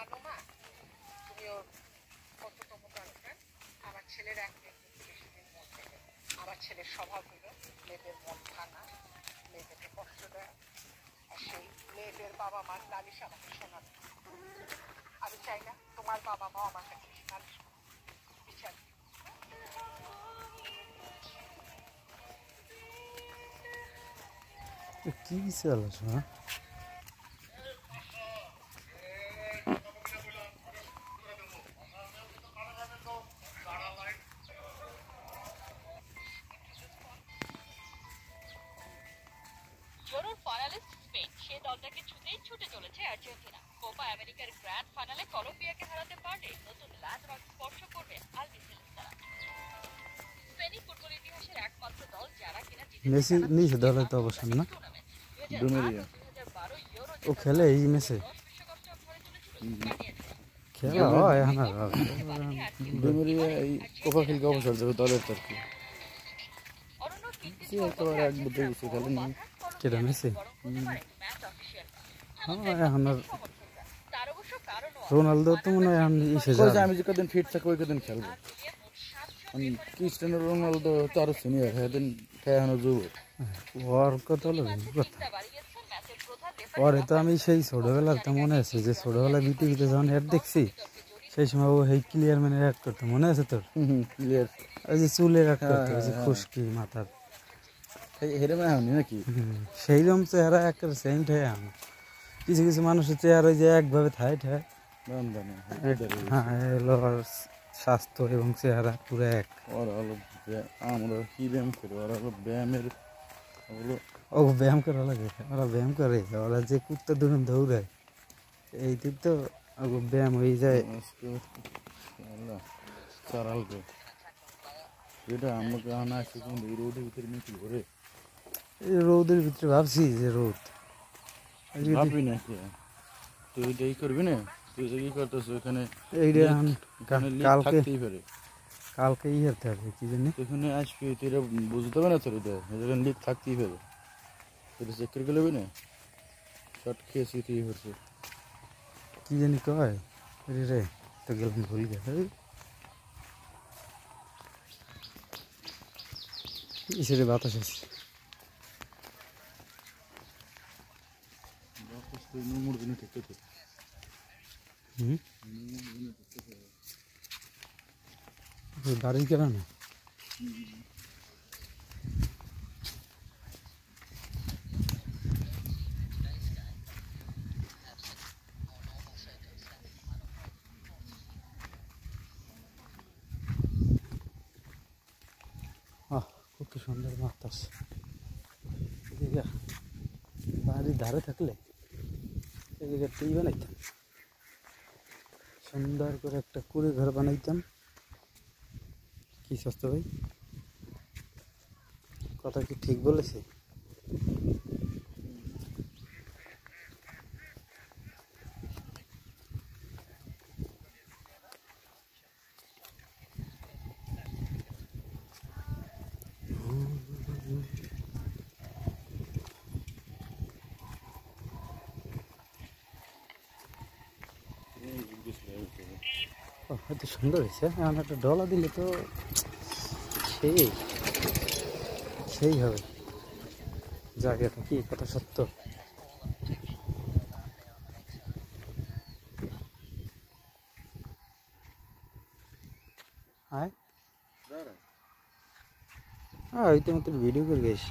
জানো মা, তুমি ওর কততম গার্লফ্রেন্ড? আমার ছেলের এক মেয়ে বেশি দিন মন থেকে। আমার ছেলের স্বভাব হলো মেয়েদের মন ভাঙা, মেয়েদেরকে কষ্ট দেয়, আর সেই মেয়েদের বাবা মার নালিশ আমাকে শোনাবে। আমি চাই না তোমার বাবা মা আমার কাছে নালিশ বিচার। কি বিশাল শোনা সে দলটাকে ছুটেই ছুটে চলেছে আর্জেন্টিনা। কোপা আমেরিকার গ্র্যান্ড ফাইনালে কলম্বিয়াকে হারাতে পারলে নতুন ল্যান্ডমার্ক স্পর্শ করবে আলবিসেলেস্তারা। স্পেনি ফুটবল ইতিহাসের একমাত্র দল যারা কিনা মেসি নিচে দলে তো অবশ্য না ও খেলে এই মেসে খেলা হয় এখন ডুমেরিয়া এই কোপা খেলকে অবসর যাবে দলের তরফে একেবারে এক বুঝে গেছে খেলেনি কেটা মেসি এখন আর রোনালদো তো মনে হয় এখন এসে যাবে আমি যে কদিন ফিট থাকবো ওই কদিন খেলবো। ক্রিস্টিয়ানো রোনালদো তো আরো সিনিয়র সেদিন এখনো যুবক ওর কথা হলো কথা পরে তো আমি সেই ছোটবেলার তো মনে আছে যে ছোটবেলায় বিটিভিতে যখন অ্যাড দেখছি সেই সময় ও এই ক্লিয়ার ম্যানের অ্যাড করতো মনে আছে তোর? ক্লিয়ার ওই যে চুলের অ্যাড করতো ওই যে খুশকি মাথার হেরে মানে হয়নি নাকি সেইরকম চেহারা একটা সেন্ট হয়ে আম কিছু কিছু মানুষের চেহারা যে একভাবে থাই ঠায় হ্যাঁ এলো আর স্বাস্থ্য এবং চেহারা পুরো এক। ওরা হলো আমরা কি ব্যায়াম করি ওরা হলো ব্যায়ামের হলো ও ব্যায়াম করা লাগে ওরা ব্যায়াম করে ওরা যে কুত্তা দুজন দৌড়ায় এই দিক তো ব্যায়াম হয়ে যায়। চারালকে যেটা আমাকে আনা আসছে এই রোদের ভিতরে মিছিল করে এই রোদের ভিতরে ভাবছি যে রোদ ভাববি না তুই এটাই করবি না তুই কি করতেছ ওখানে কালকে পারে কালকে ইয়েতে হবে কি জানি এখানে আসবি তুই বুঝতে হবে না তোর এটা এখানে লিক থাকতেই পারে তুই চেক করে গেলবি না শর্ট খেয়েছি তুই হচ্ছে কি জানি কয় রে তো গেলাম ভুল গেছে ইসেরে বাতাস আছে বাড়ি কেন না কত সুন্দর বাতাস বাড়ির ধারে থাকলে এদিকে টিভি বানাইতাম সুন্দর করে একটা কুড়ি ঘর বানাইতাম কি সস্তা ভাই কথা কি ঠিক বলেছে? হয়তো সুন্দর হয়েছে এখন একটা ডলা দিলে তো সেই হবে জায়গাটা কি কথা সত্য হ্যাঁ ইতিমধ্যে ভিডিও করে গেছি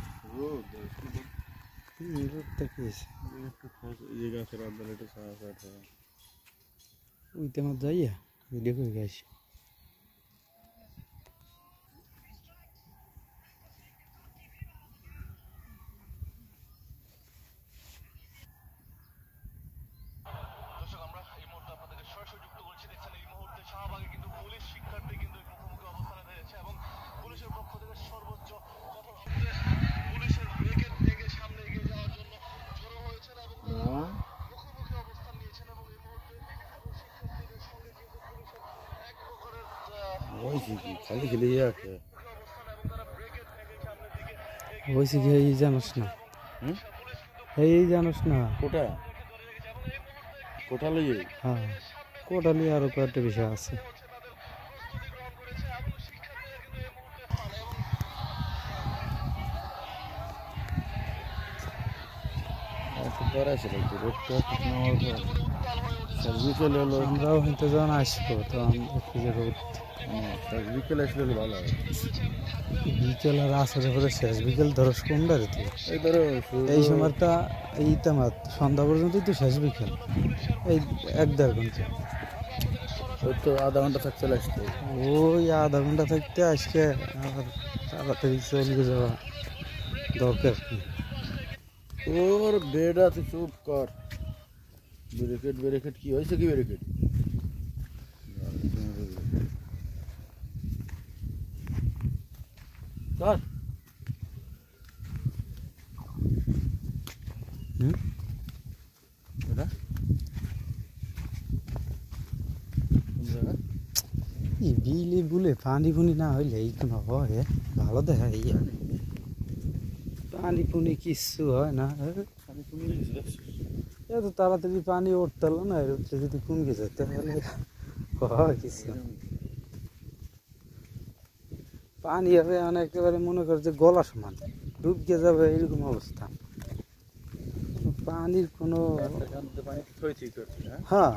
ইতিমধ্যে যাইয়া ভিডিও করে গেছি খালি খেলে হয়েছে কি এই জানোস না এই জানোস না কোটা কোটা লইয়ে হ্যাঁ টোটালি আরো কয়েকটা বিষয় আছে। বিকেল হলো, আমরাও হয়তো যখন আসবো তখন একটু যে রোদ, বিকেল আসলে হলো ভালো হয়। বিকেল আর আসরে পরে শেষ বিকেল ধরো কোনটা ঋতু, এই ধরো এই সময়টা এই তামাত সন্ধ্যা পর্যন্তই তো শেষ বিকেল, এই 1-1.5 ঘন্টা। ওই তো আধা ঘন্টা থাকতে চলে আসতো। ওই আধা ঘন্টা থাকতে আজকে আবার তাড়াতাড়ি চলে যাওয়া দরকার কি। ওর বেড়া তুই চুপ কর। ব্যারিকেড ব্যারিকেড কি হয়েছে, কি ব্যারিকেড? কর হুম এটা কোন জায়গা? এই বিলি বুলে পানি পুনি না হইলে এই কোনো হয় ভালো দেখায় ইয়া, পানি পুনি কিচ্ছু হয় না। আমি তুমি দেখছিস এত তাড়াতাড়ি পানি উঠতেল না, এর উঠলে যদি কুমকে যায় তাহলে হয় কিছু। পানি হবে মানে একেবারে মনে কর যে গলা সমান ডুবকে যাবে এরকম অবস্থা, পানির কোনো পানি থই ঠিক করছি। হ্যাঁ হ্যাঁ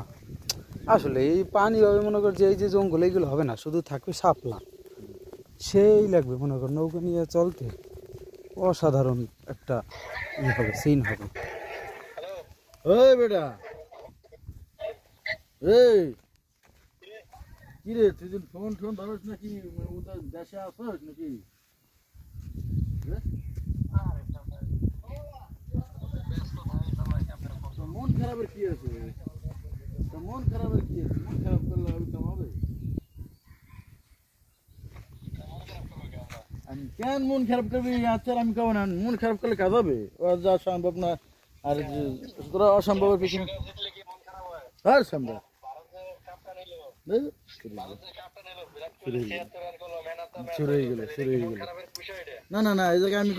আসলে এই পানি হবে মনে কর যে এই যে জঙ্গল এইগুলো হবে না, শুধু থাকবে শাপলা, সেই লাগবে মনে কর নৌকা নিয়ে চলতে, অসাধারণ একটা ই হবে, সিন হবে। ওই বেটা, এই কি রে তুই যে ফোন টোন ধরস নাকি, ওদের দেশে আসস নাকি? মন খারাপের কি আছে? মন খারাপের কি আছে? মন খারাপ করলে আমি কামাবে? আমি কেন মন খারাপ করবি? আচ্ছা আমি কামো না, মন খারাপ করলে কাজ হবে? ও যা সম্ভব না, আর তোরা অসম্ভবের পিছনে আর সম্ভব। না না না, এই জায়গায় আমি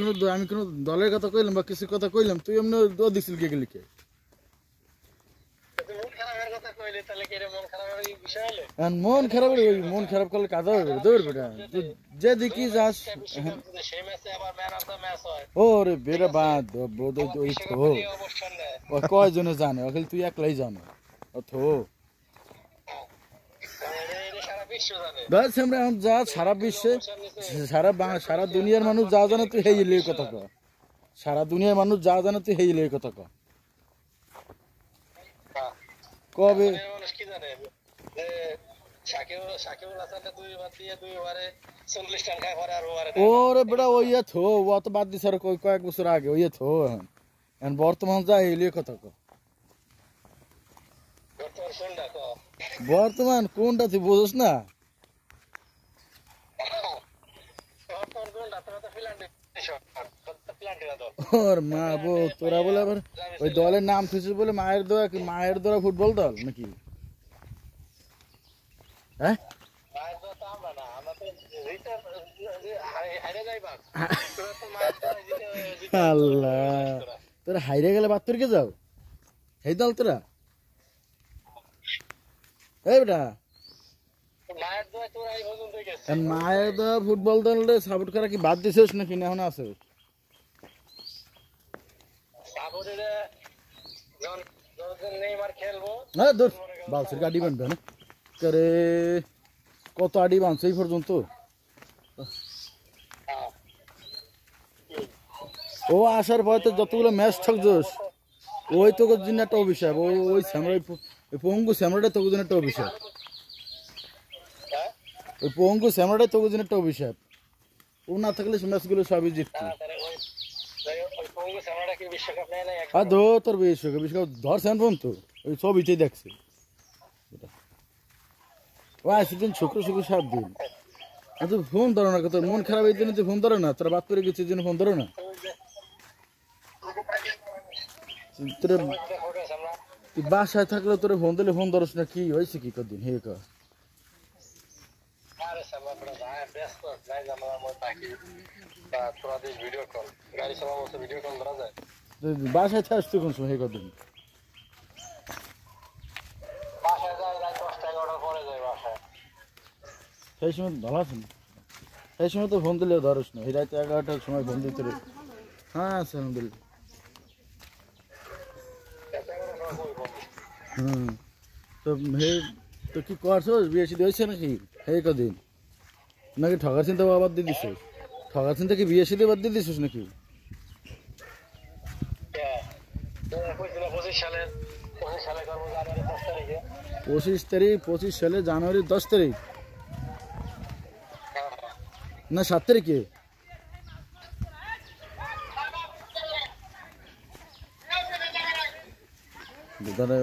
কোনো দলের কথা কইলাম বা কিছু কথা কইলাম, তুই এমনি দিছিল কে গেলি কে? মন খারাপ মন খারাপ করলে কাজ হবে? দৌড় বেটা, যে দেখি যাস ওরে বেড়া বাদ কয়জনে জানে, ওখানে তুই একলাই জানো অথো আমরা যা সারা বিশ্বে সারা দুনিয়ার মানুষ যা জানে তুই হেই লে কথা ক, সারা দুনিয়ার মানুষ যা জানে তুই হেই লে কথা ক। কবে ওরে বেড়া ওই থো, ও তো বাদ দিস আর কয়েক বছর আগে ওই থো, এখন বর্তমান যা হেই লে কথা ক। বর্তমান কোনটা তুই বুঝোস না? ওর মা বো তোরা বলে আবার ওই দলের নাম খুঁজছিস বলে মায়ের দোয়া ফুটবল দল নাকি? হ্যাঁ আল্লাহ, তোরা হাইরে গেলে বাত্তরকে যাও এই দল তোরা? এই বেটা মায়ের দোয়া ফুটবল দল সাপোর্ট করা কি বাদ দিছিস নাকি না এখন আছে? বাউসের গাড়ি বানবে না করে, কত আডি বানছে এই পর্যন্ত? ও আসার পর তো যতগুলো ম্যাচ ঠকছোস ওই তো দিন একটা অভিশাপ, ওই স্যামরাই পঙ্গু স্যামরাটাই তোকে দিন একটা অভিশাপ, ওই পঙ্গু স্যামরাটাই তোকে দিন একটা অভিশাপ। ও না থাকলে ম্যাচগুলো সবই জিততি। আর ধো তোর বিশ্বকাপ ধরছেন ফোন তো ওই ছবিটাই দেখছে, ও আসে দিন শুক্র 7 দিন ফোন ধরো না, তোর মন খারাপ এই জন্য ফোন ধরো না, তোরা বাদ করে গেছে জন্য ফোন ধরো না। তুই বাসায় থাকলে তোর ফোন দিলে ফোন ধরস না, কি হয়েছে কি কদিন হে ক? বাসায় থাকস তুই কোন সময় হে কদিন? সেই সময় ভালো আছেন? সেই সময় তো ফোন দিলেও ধরস না, এই রাতে 11টার সময় ফোন দিতে রে। হ্যাঁ আছে আলহামদুলিল্লাহ। হুম, তো হে তো কি করছোস, বিয়ে শাদী হয়েছে নাকি এই কদিন? নাকি ঠকার চিন্তা বাদ দিয়ে দিছিস? ঠকার চিন্তা কি বিয়ে শাদী বাদ দিয়ে দিছিস নাকি? 25 সালে জানুয়ারির 10 তারিখ না 7 তারিখে? দাদা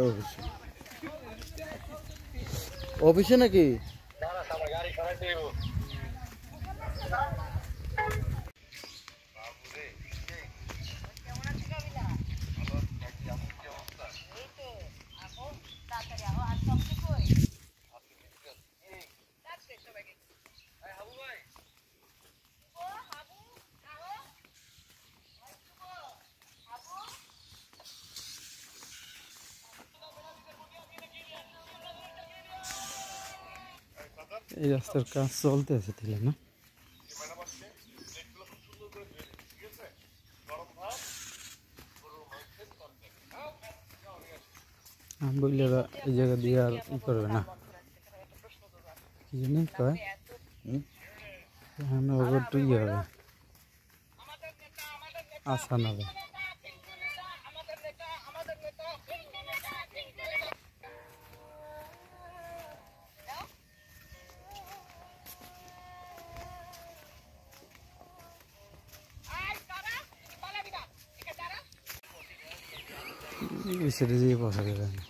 অফিসে নাকি? এই রাস্তার কাজ চলতে আছে তাহলে না? আমি বললে এই জায়গা দিয়ে আর ই করবে না, কি জানি কয় এখানে একটু ইয়ে হবে, আশা নেবে। সেটা দিয়ে বসা যাবে না।